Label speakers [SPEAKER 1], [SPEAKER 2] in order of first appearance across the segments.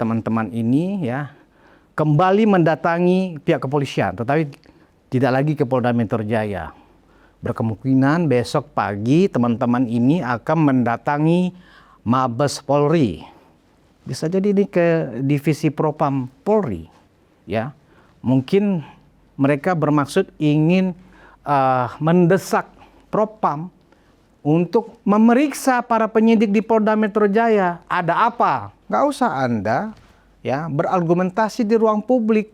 [SPEAKER 1] teman-teman ini ya kembali mendatangi pihak kepolisian, tetapi tidak lagi ke Polda Metro Jaya. Berkemungkinan besok pagi teman-teman ini akan mendatangi Mabes Polri. Bisa jadi ini ke Divisi Propam Polri, ya. Mungkin mereka bermaksud ingin mendesak Propam untuk memeriksa para penyidik di Polda Metro Jaya. Ada apa? Nggak usah Anda ya berargumentasi di ruang publik,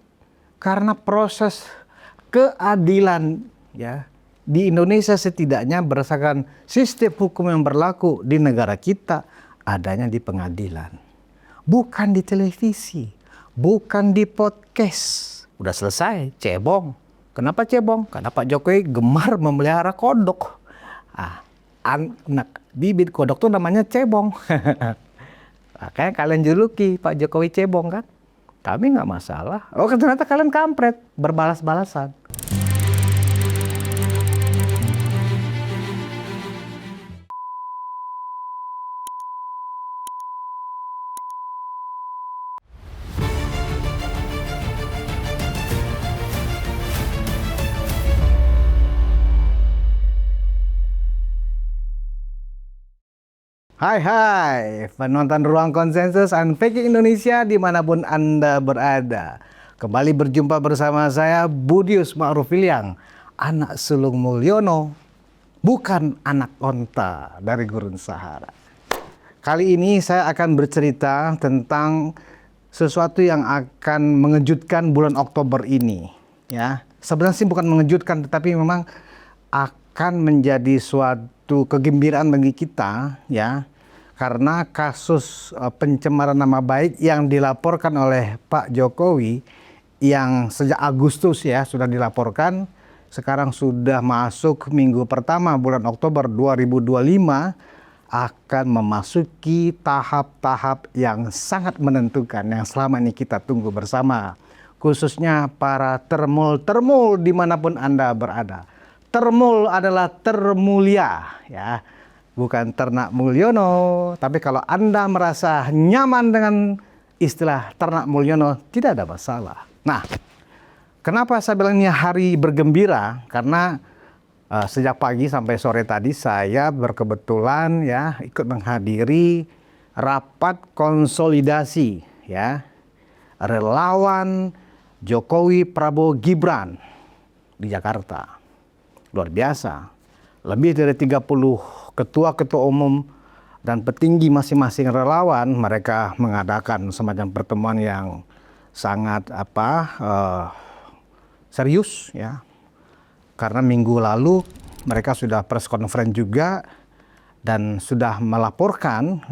[SPEAKER 1] karena proses keadilan ya di Indonesia setidaknya berdasarkan sistem hukum yang berlaku di negara kita adanya di pengadilan, bukan di televisi, bukan di podcast. Udah selesai, cebong. Kenapa cebong? Karena Pak Jokowi gemar memelihara kodok. Anak bibit kodok tuh namanya cebong. Makanya kalian juluki Pak Jokowi cebong kan? Kami nggak masalah. Oh ternyata kalian kampret, berbalas-balasan. Hai penonton Ruang Konsensus and Faking Indonesia dimanapun Anda berada. Kembali berjumpa bersama saya Budius Ma'rufiliang, anak sulung Mulyono, bukan anak onta dari Gurun Sahara. Kali ini saya akan bercerita tentang sesuatu yang akan mengejutkan bulan Oktober ini. Ya, sebenarnya sih bukan mengejutkan, tetapi memang akan menjadi suatu kegembiraan bagi kita, ya, karena kasus pencemaran nama baik yang dilaporkan oleh Pak Jokowi yang sejak Agustus ya sudah dilaporkan, sekarang sudah masuk minggu pertama bulan Oktober 2025, akan memasuki tahap-tahap yang sangat menentukan yang selama ini kita tunggu bersama, khususnya para termul dimanapun Anda berada. Termul adalah termulia, ya, bukan ternak Mulyono. Tapi kalau Anda merasa nyaman dengan istilah ternak Mulyono, tidak ada masalah. Nah, kenapa saya bilang ini hari bergembira? Karena sejak pagi sampai sore tadi saya berkebetulan ya ikut menghadiri rapat konsolidasi ya relawan Jokowi Prabowo Gibran di Jakarta. Luar biasa, lebih dari 30 ketua-ketua umum dan petinggi masing-masing relawan, mereka mengadakan semacam pertemuan yang sangat serius ya. Karena minggu lalu mereka sudah press conference juga dan sudah melaporkan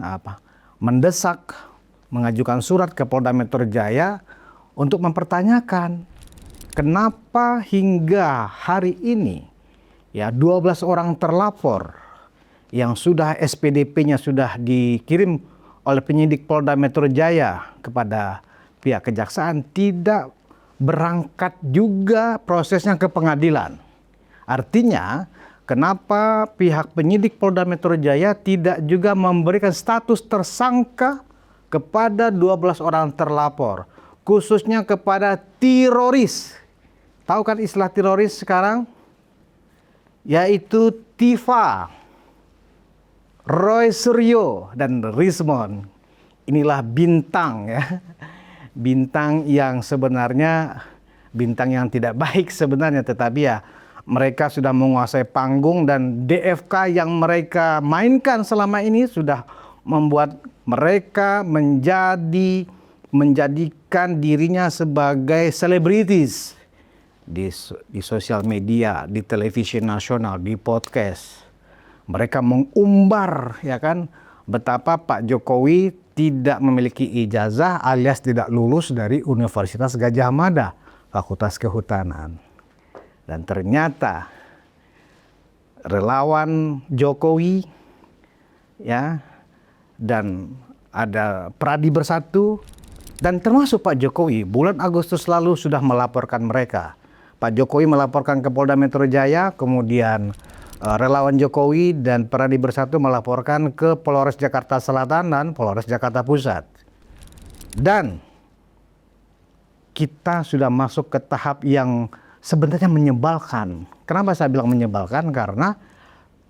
[SPEAKER 1] mendesak, mengajukan surat ke Polda Metro Jaya untuk mempertanyakan kenapa hingga hari ini ya 12 orang terlapor yang sudah SPDP-nya sudah dikirim oleh penyidik Polda Metro Jaya kepada pihak kejaksaan tidak berangkat juga prosesnya ke pengadilan. Artinya, kenapa pihak penyidik Polda Metro Jaya tidak juga memberikan status tersangka kepada 12 orang terlapor, khususnya kepada teroris. Tahu kan istilah teroris sekarang? Yaitu Tifa, Roy Suryo, dan Rismond. Inilah bintang ya. Bintang yang sebenarnya bintang yang tidak baik sebenarnya, tetapi ya mereka sudah menguasai panggung dan DFK yang mereka mainkan selama ini sudah membuat mereka menjadikan dirinya sebagai selebritis di sosial media, di televisi nasional, di podcast. Mereka mengumbar ya kan betapa Pak Jokowi tidak memiliki ijazah alias tidak lulus dari Universitas Gadjah Mada, Fakultas Kehutanan. Dan ternyata relawan Jokowi ya dan ada Pradi Bersatu dan termasuk Pak Jokowi bulan Agustus lalu sudah melaporkan mereka. Pak Jokowi melaporkan ke Polda Metro Jaya, kemudian relawan Jokowi dan Pradi Bersatu melaporkan ke Polres Jakarta Selatan dan Polres Jakarta Pusat. Dan kita sudah masuk ke tahap yang sebenarnya menyebalkan. Kenapa saya bilang menyebalkan? Karena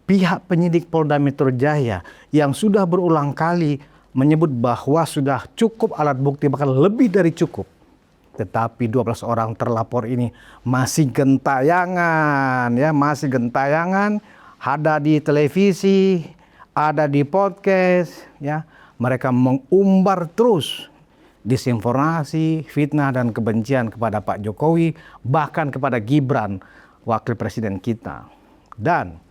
[SPEAKER 1] pihak penyidik Polda Metro Jaya yang sudah berulang kali menyebut bahwa sudah cukup alat bukti, bahkan lebih dari cukup. Tetapi 12 orang terlapor ini masih gentayangan, ya, masih gentayangan, ada di televisi, ada di podcast, ya. Mereka mengumbar terus disinformasi, fitnah dan kebencian kepada Pak Jokowi, bahkan kepada Gibran, wakil presiden kita. Dan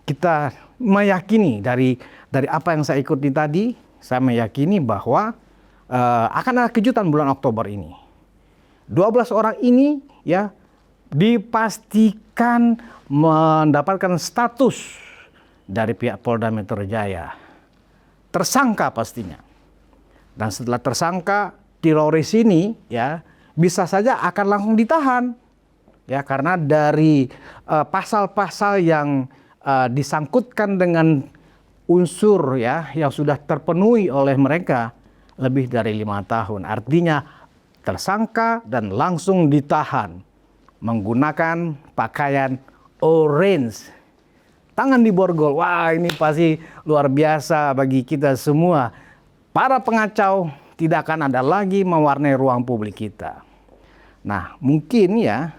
[SPEAKER 1] kita meyakini dari apa yang saya ikuti tadi, saya meyakini bahwa akan ada kejutan bulan Oktober ini. 12 orang ini ya dipastikan mendapatkan status dari pihak Polda Metro Jaya. Tersangka pastinya. Dan setelah tersangka, teroris ini ya bisa saja akan langsung ditahan. Ya, karena dari pasal-pasal yang disangkutkan dengan unsur ya yang sudah terpenuhi oleh mereka lebih dari 5 tahun. Artinya tersangka dan langsung ditahan menggunakan pakaian orange. Tangan di borgol. Wah, ini pasti luar biasa bagi kita semua. Para pengacau tidak akan ada lagi mewarnai ruang publik kita. Nah, mungkin ya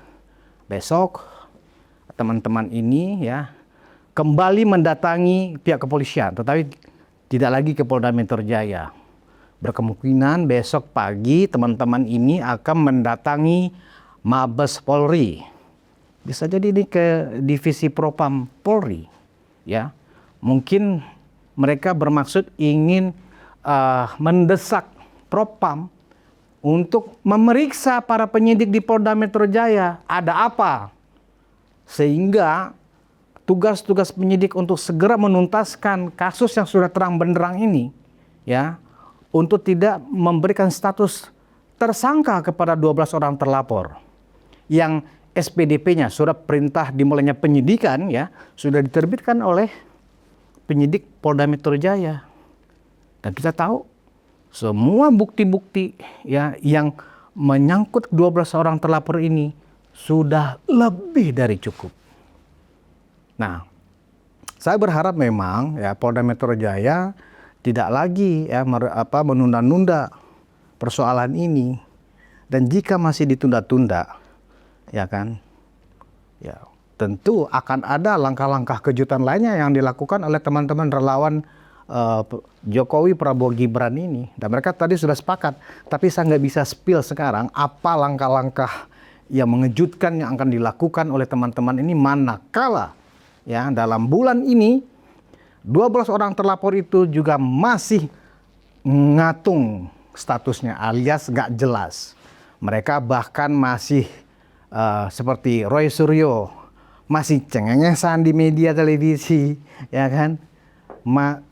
[SPEAKER 1] besok teman-teman ini ya kembali mendatangi pihak kepolisian, tetapi tidak lagi ke Polda Metro Jaya. Berkemungkinan besok pagi teman-teman ini akan mendatangi Mabes Polri. Bisa jadi ini ke Divisi Propam Polri, ya. Mungkin mereka bermaksud ingin mendesak Propam untuk memeriksa para penyidik di Polda Metro Jaya. Ada apa? Sehingga tugas-tugas penyidik untuk segera menuntaskan kasus yang sudah terang benderang ini, ya, untuk tidak memberikan status tersangka kepada 12 orang terlapor yang SPDP-nya, surat perintah dimulainya penyidikan, ya, sudah diterbitkan oleh penyidik Polda Metro Jaya. Dan kita tahu semua bukti-bukti ya yang menyangkut 12 orang terlapor ini sudah lebih dari cukup. Nah, saya berharap memang ya Polda Metro Jaya tidak lagi ya menunda-nunda persoalan ini. Dan jika masih ditunda-tunda, ya kan, ya tentu akan ada langkah-langkah kejutan lainnya yang dilakukan oleh teman-teman relawan Jokowi, Prabowo, Gibran ini. Dan mereka tadi sudah sepakat, tapi saya nggak bisa spill sekarang apa langkah-langkah yang mengejutkan yang akan dilakukan oleh teman-teman ini manakala ya dalam bulan ini 12 orang terlapor itu juga masih ngatung statusnya alias nggak jelas. Mereka bahkan masih seperti Roy Suryo masih cengengesan di media televisi, ya kan?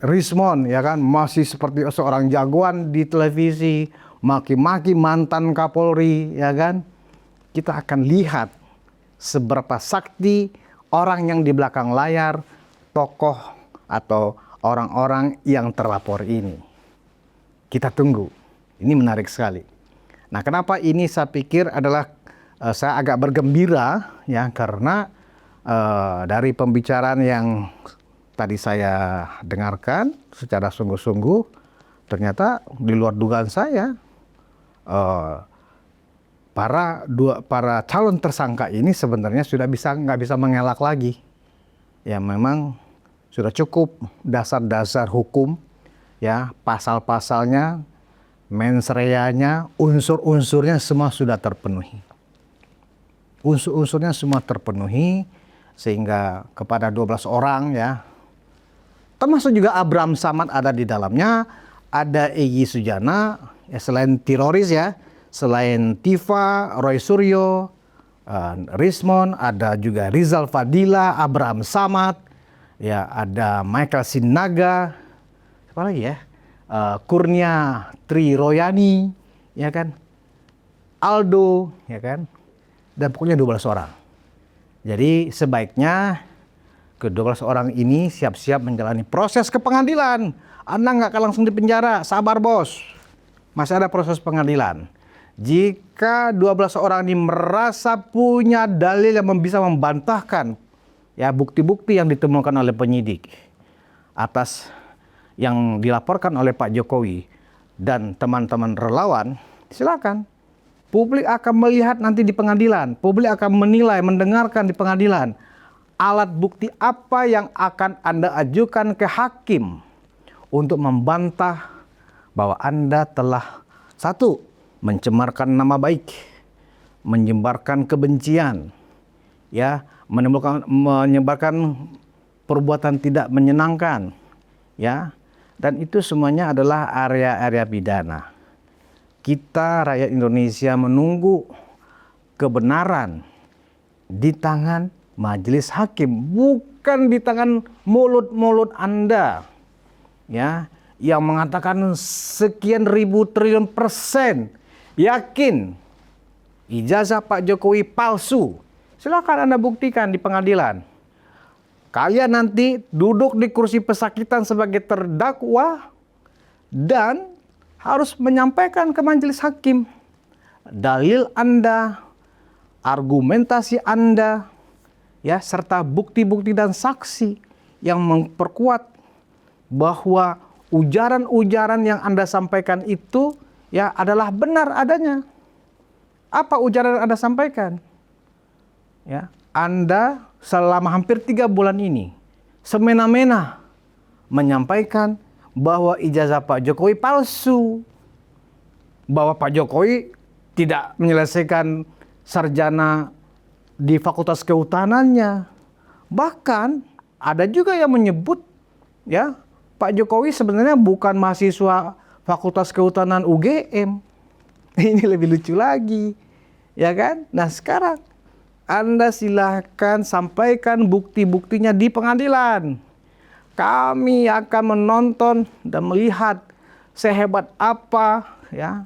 [SPEAKER 1] Rismon, ya kan, masih seperti seorang jagoan di televisi, maki-maki mantan Kapolri, ya kan? Kita akan lihat seberapa sakti orang yang di belakang layar, tokoh atau orang-orang yang terlapor ini. Kita tunggu. Ini menarik sekali. Nah, kenapa ini saya pikir adalah saya agak bergembira ya karena dari pembicaraan yang tadi saya dengarkan secara sungguh-sungguh ternyata di luar dugaan saya para calon tersangka ini sebenarnya sudah nggak bisa mengelak lagi. Ya memang sudah cukup dasar-dasar hukum ya, pasal-pasalnya, mens reanya, unsur-unsurnya semua sudah terpenuhi. Unsur-unsurnya semua terpenuhi sehingga kepada 12 orang ya, termasuk juga Abraham Samad ada di dalamnya, ada Egy Sujana, ya, selain teroris ya, selain Tifa, Roy Suryo, Rismon, ada juga Rizal Fadila, Abraham Samad, ya ada Michael Sinaga, apa lagi ya, Kurnia Tri Royani, ya kan, Aldo, ya kan, dan pokoknya 12 orang. Jadi sebaiknya ke-12 orang ini siap-siap menjalani proses ke pengadilan. Anda nggak akan langsung dipenjara, sabar bos. masih ada proses pengadilan. Jika 12 orang ini merasa punya dalil yang bisa membantahkan ya bukti-bukti yang ditemukan oleh penyidik atas yang dilaporkan oleh Pak Jokowi dan teman-teman relawan, silakan. Publik akan melihat nanti di pengadilan. Publik akan menilai, mendengarkan di pengadilan. Alat bukti apa yang akan Anda ajukan ke hakim untuk membantah bahwa Anda telah satu, mencemarkan nama baik, menyebarkan kebencian, ya, menyebarkan perbuatan tidak menyenangkan, ya, dan itu semuanya adalah area-area pidana. Kita rakyat Indonesia menunggu kebenaran di tangan majelis hakim, bukan di tangan mulut-mulut Anda, ya, yang mengatakan sekian ribu triliun persen yakin ijazah Pak Jokowi palsu. Silakan Anda buktikan di pengadilan. Kalian nanti duduk di kursi pesakitan sebagai terdakwa dan harus menyampaikan ke majelis hakim dalil Anda, argumentasi Anda, ya, serta bukti-bukti dan saksi yang memperkuat bahwa ujaran-ujaran yang Anda sampaikan itu ya adalah benar adanya. Apa ujaran yang Anda sampaikan? Ya, Anda selama hampir 3 bulan ini semena-mena menyampaikan bahwa ijazah Pak Jokowi palsu, bahwa Pak Jokowi tidak menyelesaikan sarjana di Fakultas Kehutanannya. Bahkan ada juga yang menyebut ya Pak Jokowi sebenarnya bukan mahasiswa Fakultas Kehutanan UGM. Ini lebih lucu lagi, ya kan? Nah sekarang Anda silahkan sampaikan bukti-buktinya di pengadilan. Kami akan menonton dan melihat sehebat apa ya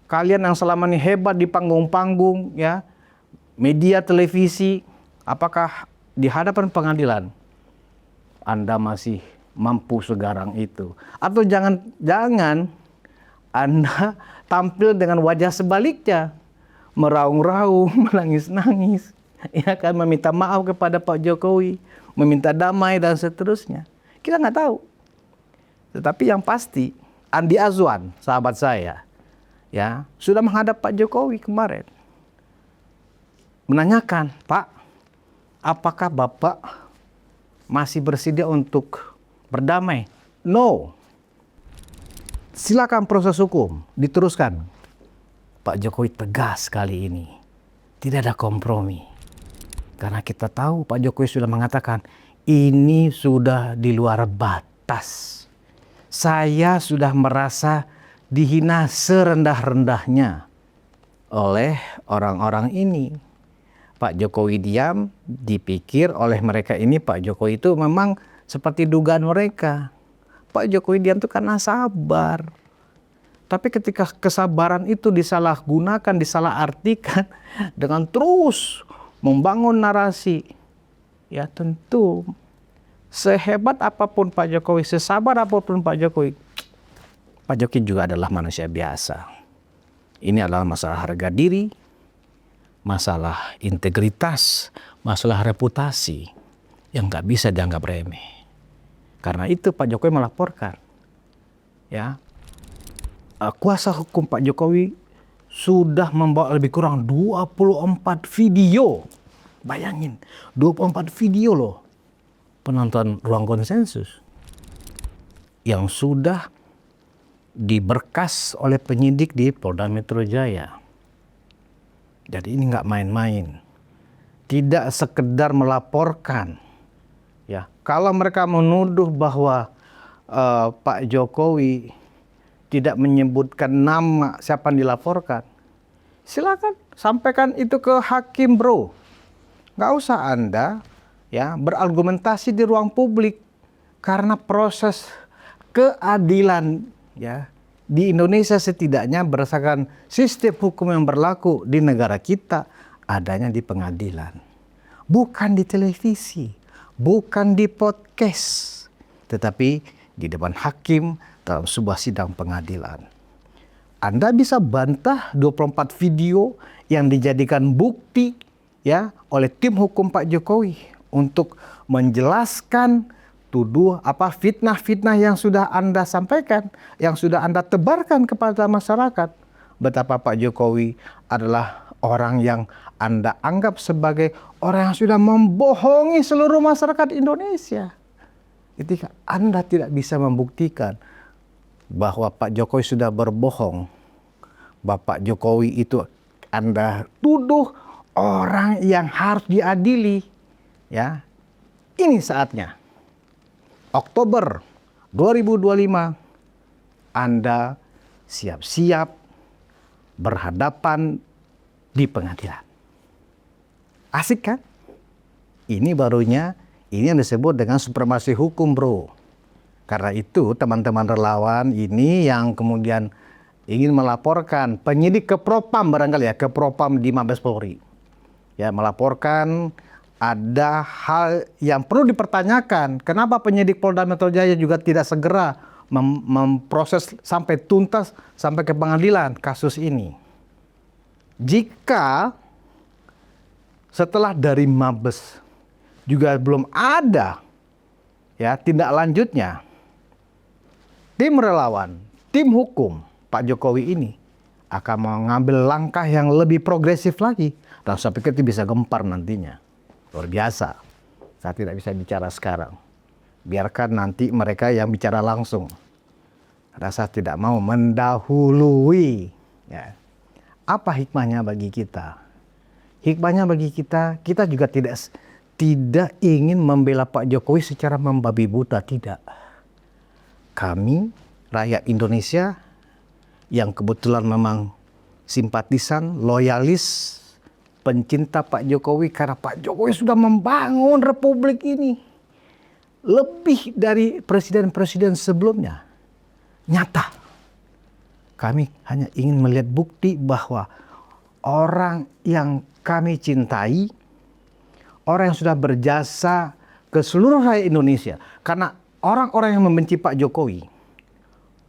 [SPEAKER 1] kalian yang selama ini hebat di panggung-panggung ya media televisi, apakah di hadapan pengadilan Anda masih mampu segarang itu, atau jangan Anda tampil dengan wajah sebaliknya, meraung-raung, menangis-nangis, ya kan, meminta maaf kepada Pak Jokowi, meminta damai dan seterusnya. Kita nggak tahu. Tetapi yang pasti Andi Azwan, sahabat saya, ya, sudah menghadap Pak Jokowi kemarin. Menanyakan, Pak, apakah Bapak masih bersedia untuk berdamai? No. Silakan proses hukum diteruskan. Pak Jokowi tegas kali ini. Tidak ada kompromi. Karena kita tahu Pak Jokowi sudah mengatakan, ini sudah di luar batas. Saya sudah merasa dihina serendah-rendahnya oleh orang-orang ini. Pak Jokowi diam, dipikir oleh mereka ini Pak Jokowi itu memang seperti dugaan mereka. Pak Jokowi diam itu karena sabar. Tapi ketika kesabaran itu disalahgunakan, disalahartikan dengan terus membangun narasi, ya tentu sehebat apapun Pak Jokowi, sesabar apapun Pak Jokowi juga adalah manusia biasa. Ini adalah masalah harga diri, masalah integritas, masalah reputasi yang nggak bisa dianggap remeh. Karena itu Pak Jokowi melaporkan, ya, kuasa hukum Pak Jokowi sudah membawa lebih kurang 24 video. Bayangin, 24 video loh penonton Ruang Konsensus yang sudah diberkas oleh penyidik di Polda Metro Jaya. Jadi ini nggak main-main. Tidak sekedar melaporkan. Ya, kalau mereka menuduh bahwa Pak Jokowi tidak menyebutkan nama siapa yang dilaporkan, silakan sampaikan itu ke hakim, bro. Nggak usah Anda ya berargumentasi di ruang publik, karena proses keadilan ya di Indonesia setidaknya berdasarkan sistem hukum yang berlaku di negara kita adanya di pengadilan, bukan di televisi, bukan di podcast, tetapi di depan hakim dalam sebuah sidang pengadilan. Anda bisa bantah 24 video yang dijadikan bukti ya oleh tim hukum Pak Jokowi untuk menjelaskan fitnah-fitnah yang sudah Anda sampaikan, yang sudah Anda tebarkan kepada masyarakat. Betapa Pak Jokowi adalah orang yang Anda anggap sebagai orang yang sudah membohongi seluruh masyarakat Indonesia. Ketika Anda tidak bisa membuktikan bahwa Pak Jokowi sudah berbohong, Bapak Jokowi itu Anda tuduh orang yang harus diadili, ya. Ini saatnya. Oktober 2025 Anda siap-siap berhadapan di pengadilan. Asik kan? Ini barunya, ini yang disebut dengan supremasi hukum, bro. Karena itu teman-teman relawan ini yang kemudian ingin melaporkan penyidik ke Propam barangkali ya, ke Propam di Mabes Polri. Ya, melaporkan ada hal yang perlu dipertanyakan. Kenapa penyidik Polda Metro Jaya juga tidak segera memproses sampai tuntas, sampai ke pengadilan kasus ini. Jika setelah dari Mabes juga belum ada ya tindak lanjutnya, tim relawan, tim hukum Pak Jokowi ini akan mengambil langkah yang lebih progresif lagi. Dan saya pikir itu bisa gempar nantinya. Luar biasa. Saya tidak bisa bicara sekarang. Biarkan nanti mereka yang bicara langsung. Rasa tidak mau mendahului. Ya. Apa hikmahnya bagi kita? Hikmahnya bagi kita, kita juga tidak ingin membela Pak Jokowi secara membabi buta, tidak. Kami, rakyat Indonesia, yang kebetulan memang simpatisan, loyalis, pencinta Pak Jokowi, karena Pak Jokowi sudah membangun republik ini lebih dari presiden-presiden sebelumnya. Nyata. Kami hanya ingin melihat bukti bahwa orang yang kami cintai, orang yang sudah berjasa ke seluruh rakyat Indonesia, karena orang-orang yang membenci Pak Jokowi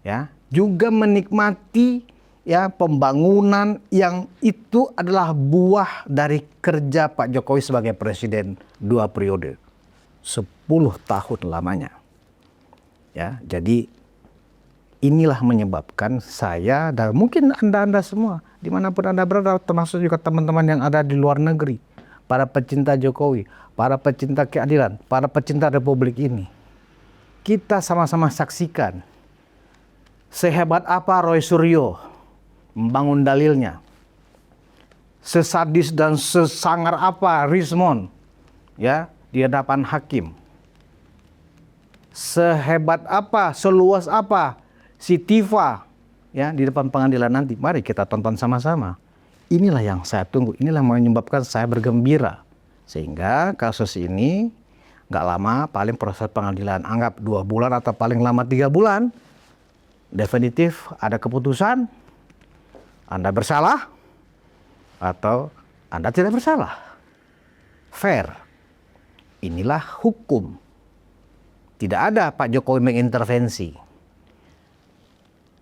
[SPEAKER 1] ya juga menikmati ya pembangunan yang itu adalah buah dari kerja Pak Jokowi sebagai presiden 2 periode. 10 tahun lamanya. Ya, jadi inilah menyebabkan saya dan mungkin Anda semua dimanapun Anda berada, termasuk juga teman-teman yang ada di luar negeri, para pecinta Jokowi, para pecinta keadilan, para pecinta republik ini. Kita sama-sama saksikan sehebat apa Roy Suryo membangun dalilnya. Sesadis dan sesangar apa Rismond ya di hadapan hakim. Sehebat apa, seluas apa si Tifa ya di depan pengadilan nanti. Mari kita tonton sama-sama. Inilah yang saya tunggu, inilah yang menyebabkan saya bergembira. Sehingga kasus ini nggak lama, paling proses pengadilan anggap 2 bulan atau paling lama 3 bulan. Definitif ada keputusan, Anda bersalah atau Anda tidak bersalah. Fair. Inilah hukum. Tidak ada Pak Jokowi mengintervensi.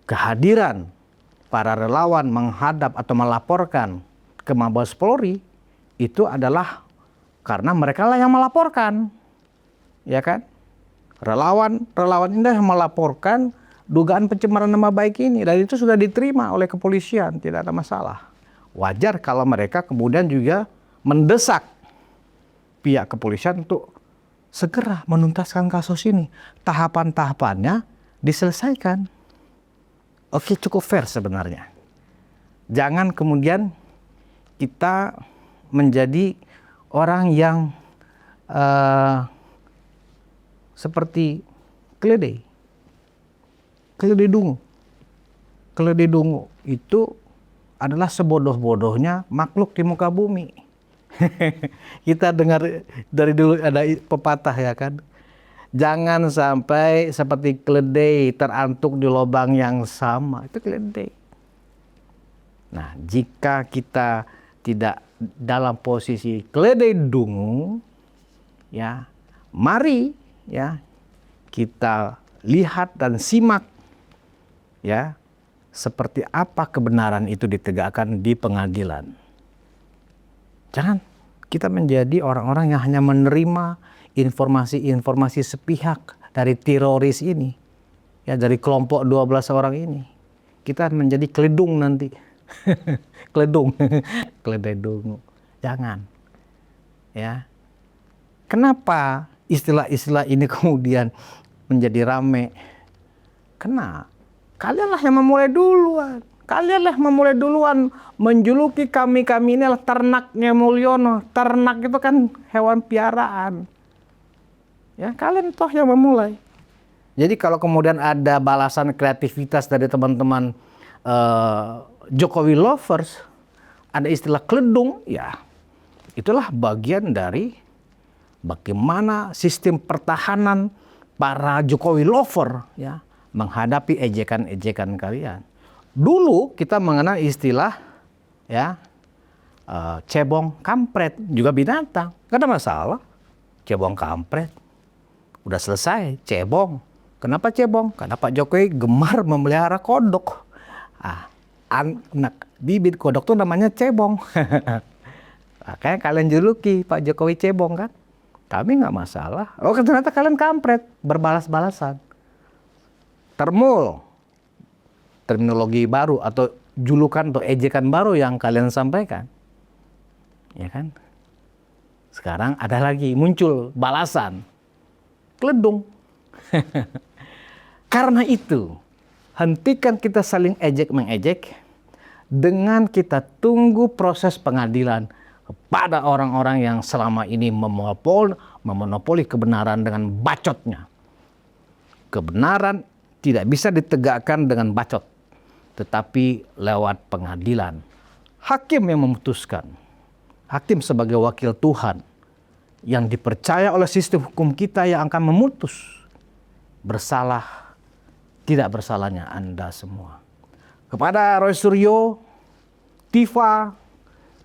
[SPEAKER 1] Kehadiran para relawan menghadap atau melaporkan ke Mabes Polri itu adalah karena mereka lah yang melaporkan. Ya kan? Relawan ini yang melaporkan dugaan pencemaran nama baik ini, dan itu sudah diterima oleh kepolisian, tidak ada masalah. Wajar kalau mereka kemudian juga mendesak pihak kepolisian untuk segera menuntaskan kasus ini. Tahapan-tahapannya diselesaikan. Oke, cukup fair sebenarnya. Jangan kemudian kita menjadi orang yang seperti keledai. Keledai dungu itu adalah sebodoh-bodohnya makhluk di muka bumi. Kita dengar dari dulu ada pepatah ya kan. Jangan sampai seperti keledai terantuk di lubang yang sama. Itu keledai. Nah, jika kita tidak dalam posisi keledai dungu, ya, mari ya kita lihat dan simak ya seperti apa kebenaran itu ditegakkan di pengadilan. Jangan kita menjadi orang-orang yang hanya menerima informasi-informasi sepihak dari teroris ini, ya, dari kelompok 12 orang ini. Kita menjadi keledung nanti. Keledung. Keledung. Jangan. Ya. Kenapa istilah-istilah ini kemudian menjadi rame? Karena kalianlah yang memulai duluan. Kalianlah memulai duluan menjuluki kami-kami ini adalah ternaknya Mulyono. Ternak itu kan hewan piaraan. Ya, kalian toh yang memulai. Jadi kalau kemudian ada balasan kreativitas dari teman-teman Jokowi lovers, ada istilah keledung, ya itulah bagian dari bagaimana sistem pertahanan para Jokowi lover, ya, menghadapi ejekan-ejekan kalian. Dulu kita mengenal istilah, ya, cebong kampret, juga binatang. Gak ada masalah. Cebong kampret. Udah selesai, cebong. Kenapa cebong? Karena Pak Jokowi gemar memelihara kodok. Anak bibit kodok tuh namanya cebong. Makanya kalian juluki Pak Jokowi cebong kan? Kami nggak masalah. Oh, ternyata kalian kampret, berbalas-balasan. Termul, terminologi baru atau julukan atau ejekan baru yang kalian sampaikan, ya kan? Sekarang ada lagi muncul balasan, keledung. Karena itu, hentikan kita saling ejek-mengejek dengan kita tunggu proses pengadilan kepada orang-orang yang selama ini memonopoli kebenaran dengan bacotnya. Kebenaran tidak bisa ditegakkan dengan bacot, tetapi lewat pengadilan. Hakim yang memutuskan. Hakim sebagai wakil Tuhan yang dipercaya oleh sistem hukum kita yang akan memutus bersalah, tidak bersalahnya Anda semua. Kepada Roy Suryo, Tifa,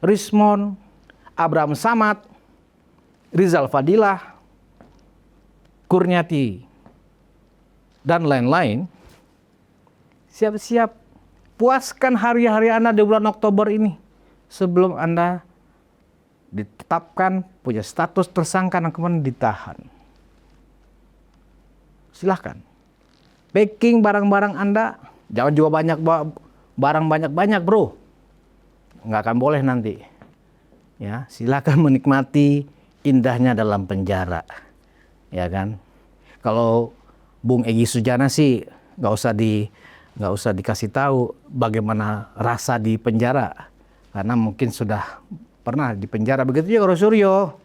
[SPEAKER 1] Rismon, Abraham Samad, Rizal Fadilah, Kurniati, dan lain-lain, siap-siap puaskan hari-hari Anda di bulan Oktober ini sebelum Anda ditetapkan punya status tersangka dan kemudian ditahan. Silahkan. Packing barang-barang Anda, jangan juga barang banyak-banyak, bro. Nggak akan boleh nanti. Ya, silakan menikmati indahnya dalam penjara. Ya kan? Kalau Bung Egy Sujana sih nggak usah dikasih tahu bagaimana rasa di penjara, karena mungkin sudah pernah di penjara. Begitu juga Rosuryo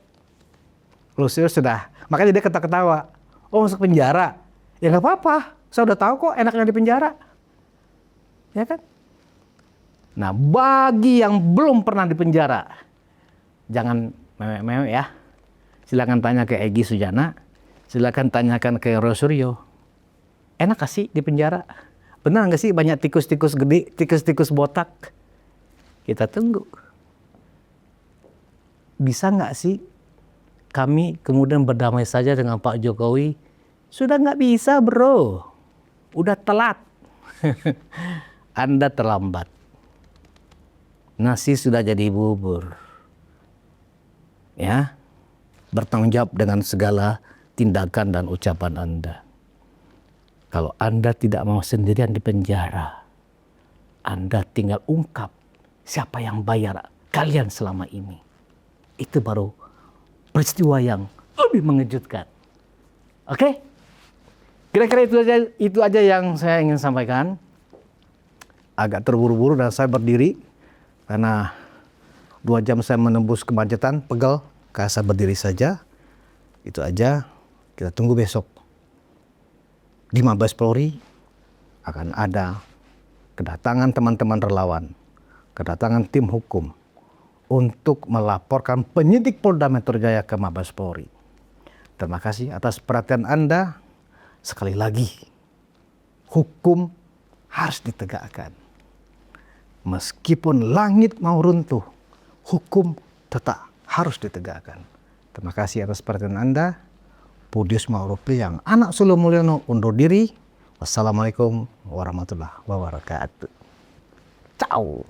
[SPEAKER 1] sudah, makanya dia ketawa-ketawa. Oh, masuk penjara? Ya nggak apa-apa, saya udah tahu kok enaknya di penjara, ya kan? Nah, bagi yang belum pernah di penjara, jangan mewek-mewek ya. Silakan tanya ke Egy Sujana, silakan tanyakan ke Rosuryo. Enak gak sih di penjara? Benar nggak sih banyak tikus-tikus gede, tikus-tikus botak? Kita tunggu. Bisa nggak sih kami kemudian berdamai saja dengan Pak Jokowi? Sudah nggak bisa, bro. Udah telat. Anda terlambat. Nasi sudah jadi bubur. Ya, bertanggung jawab dengan segala tindakan dan ucapan Anda. Kalau Anda tidak mau sendirian di penjara, Anda tinggal ungkap siapa yang bayar kalian selama ini. Itu baru peristiwa yang lebih mengejutkan. Oke? Kira-kira itu aja yang saya ingin sampaikan. Agak terburu-buru dan saya berdiri karena 2 jam saya menembus kemacetan, pegel. Saya berdiri saja. Itu aja. Kita tunggu besok. Di Mabes Polri akan ada kedatangan teman-teman relawan, kedatangan tim hukum untuk melaporkan penyidik Polda Metro Jaya ke Mabes Polri. Terima kasih atas perhatian Anda. Sekali lagi, hukum harus ditegakkan. Meskipun langit mau runtuh, hukum tetap harus ditegakkan. Terima kasih atas perhatian Anda. Budius Ma'ruf yang anak sulung Mulyono undur diri. Wassalamualaikum warahmatullahi wabarakatuh. Ciao.